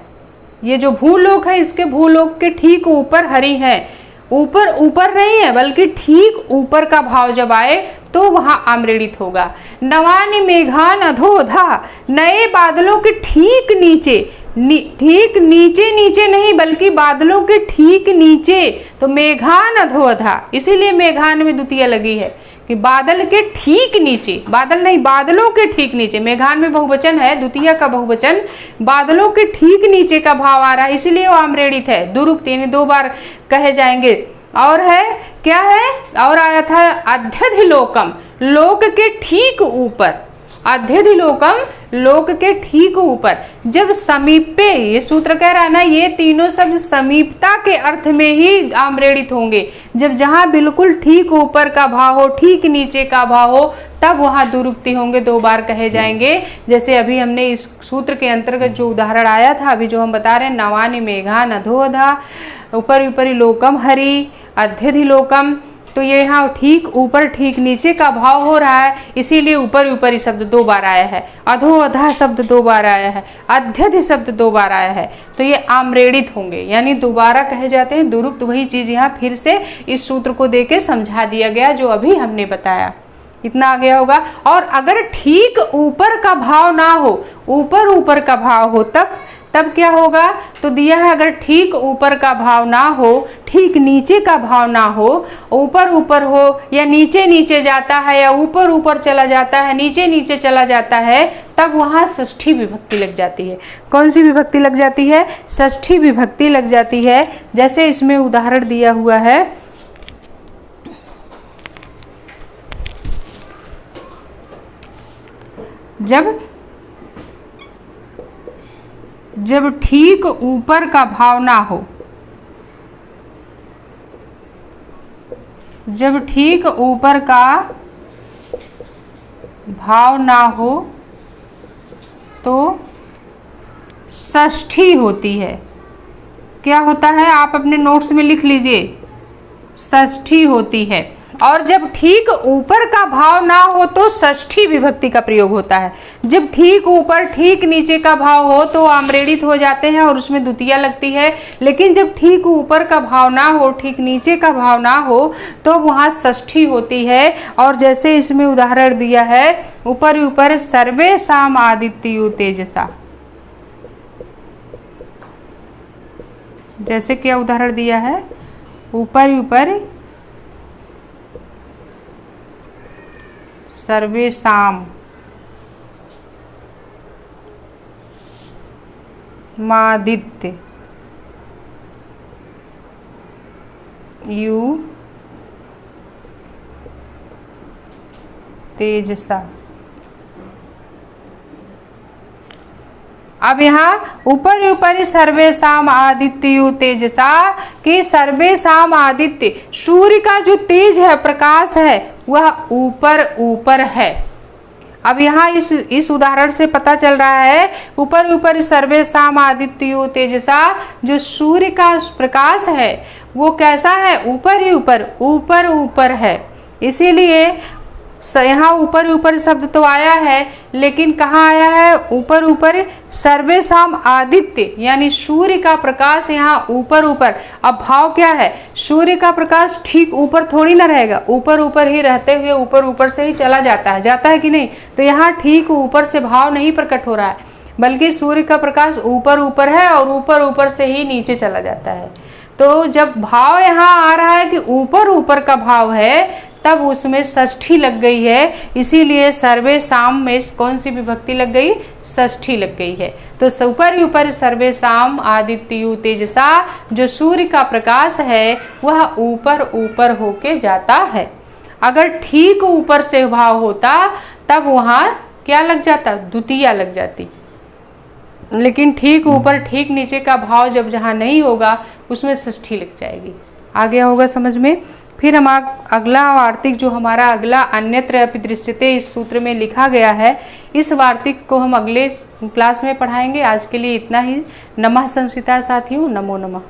ये जो भूलोक है इसके भूलोक के ठीक ऊपर हरि है। ऊपर ऊपर नहीं है बल्कि ठीक ऊपर का भाव जब आए तो वहां आम्रेड़ित होगा। नवानि मेघान अधोधा, नए बादलों के ठीक नीचे, ठीक नीचे नीचे नहीं बल्कि बादलों के ठीक नीचे, तो मेघान अधोधा, इसीलिए मेघान में द्वितीय लगी है कि बादल के ठीक नीचे, बादल नहीं बादलों के ठीक नीचे, मेघान में बहुवचन है, द्वितीय का बहुवचन, बादलों के ठीक नीचे का भाव आ रहा है, इसीलिए वो आम्रेड़ित है, दुरुक्त, यानी दो बार कहे जाएंगे। और है क्या है? और आया था अध्यधि लोकम, लोक के ठीक ऊपर, अध्यधि लोकम लोक के ठीक ऊपर, जब समीपे, ये सूत्र कह रहा है ना, ये तीनों शब्द समीपता के अर्थ में ही आम्रेड़ित होंगे। जब जहां बिल्कुल ठीक ऊपर का भाव हो, ठीक नीचे का भाव हो, तब वहां दुरुक्ति होंगे, 2 बार कहे जाएंगे। जैसे अभी हमने इस सूत्र के अंतर्गत जो उदाहरण आया था, अभी जो हम बता रहे हैं, नवानि मेघा नधोधा ऊपर ऊपरी लोकम हरि अध्यधि लोकम, तो ये यहाँ ठीक ऊपर ठीक नीचे का भाव हो रहा है, इसीलिए ऊपर ऊपरी शब्द 2 बार आया है, अधो अधा शब्द 2 बार आया है, अध्यधि शब्द 2 बार आया है, तो ये आम्रेड़ित होंगे, यानी दोबारा कहे जाते हैं दुरुक्त। वही चीज यहाँ फिर से इस सूत्र को देके समझा दिया गया जो अभी हमने बताया। इतना आ गया होगा। और अगर ठीक ऊपर का भाव ना हो, ऊपर ऊपर का भाव हो, तब क्या होगा, तो दिया है अगर ठीक ऊपर का भाव ना हो, ठीक नीचे का भाव ना हो, ऊपर ऊपर हो या नीचे नीचे जाता है या ऊपर ऊपर चला जाता है, नीचे नीचे चला जाता है, तब वहाँ षष्ठी विभक्ति लग जाती है। कौन सी विभक्ति लग जाती है? षष्ठी विभक्ति लग जाती है। जैसे इसमें उदाहरण दिया हुआ है, जब ठीक ऊपर का भाव ना हो, जब ठीक ऊपर का भाव ना हो तो षष्ठी होती है। क्या होता है, आप अपने नोट्स में लिख लीजिए, षष्ठी होती है। और जब ठीक ऊपर का भाव ना हो तो षष्ठी विभक्ति का प्रयोग होता है। जब ठीक ऊपर ठीक नीचे का भाव हो तो आम्रेड़ित हो जाते हैं और उसमें द्वितीया लगती है, लेकिन जब ठीक ऊपर का भाव ना हो, ठीक नीचे का भाव ना हो, तो वहाँ षष्ठी होती है। और जैसे इसमें उदाहरण दिया है, ऊपर ऊपर सर्वेषाम आदित्यो तेजसा, जैसे क्या उदाहरण दिया है, ऊपर ऊपर सर्वेषाम मादित्य यू तेजसा। अब यहाँ ऊपर ऊपर सर्वेषाम आदित्य तेजसा कि सर्वेषाम आदित्य, सूर्य का जो तेज है, प्रकाश है, वह ऊपर ऊपर है। अब यहाँ इस उदाहरण से पता चल रहा है, ऊपर ऊपर सर्वेषाम आदित्य तेजसा, जो सूर्य का प्रकाश है वो कैसा है, ऊपर ही ऊपर, ऊपर ऊपर है। इसीलिए यहाँ ऊपर ऊपर शब्द तो आया है, लेकिन कहाँ आया है, ऊपर ऊपर सर्वेषाम आदित्य, यानी सूर्य का प्रकाश यहाँ ऊपर ऊपर। अब भाव क्या है, सूर्य का प्रकाश ठीक ऊपर थोड़ी ना रहेगा, ऊपर ऊपर ही रहते हुए ऊपर ऊपर से ही चला जाता है कि नहीं। तो यहाँ ठीक ऊपर से भाव नहीं प्रकट हो रहा है, बल्कि सूर्य का प्रकाश ऊपर ऊपर है और ऊपर ऊपर से ही नीचे चला जाता है। तो जब भाव यहाँ आ रहा है कि ऊपर ऊपर का भाव है, तब उसमें षष्ठी लग गई है। इसीलिए सर्वेषाम में कौन सी विभक्ति लग गई, षष्ठी लग गई है। तो ऊपर ऊपर सर्वेषाम आदित्य तेजसा, जो सूर्य का प्रकाश है वह ऊपर ऊपर होके जाता है। अगर ठीक ऊपर से भाव होता तब वहाँ क्या लग जाता, द्वितीया लग जाती। लेकिन ठीक ऊपर ठीक नीचे का भाव जब जहाँ नहीं होगा उसमें षष्ठी लग जाएगी। आ गया होगा समझ में। फिर हम अगला वार्तिक, जो हमारा अगला अन्यत्र अपि दृश्यते इस सूत्र में लिखा गया है, इस वार्तिक को हम अगले क्लास में पढ़ाएंगे। आज के लिए इतना ही। नमः संस्कृता साथियों, नमो नमः।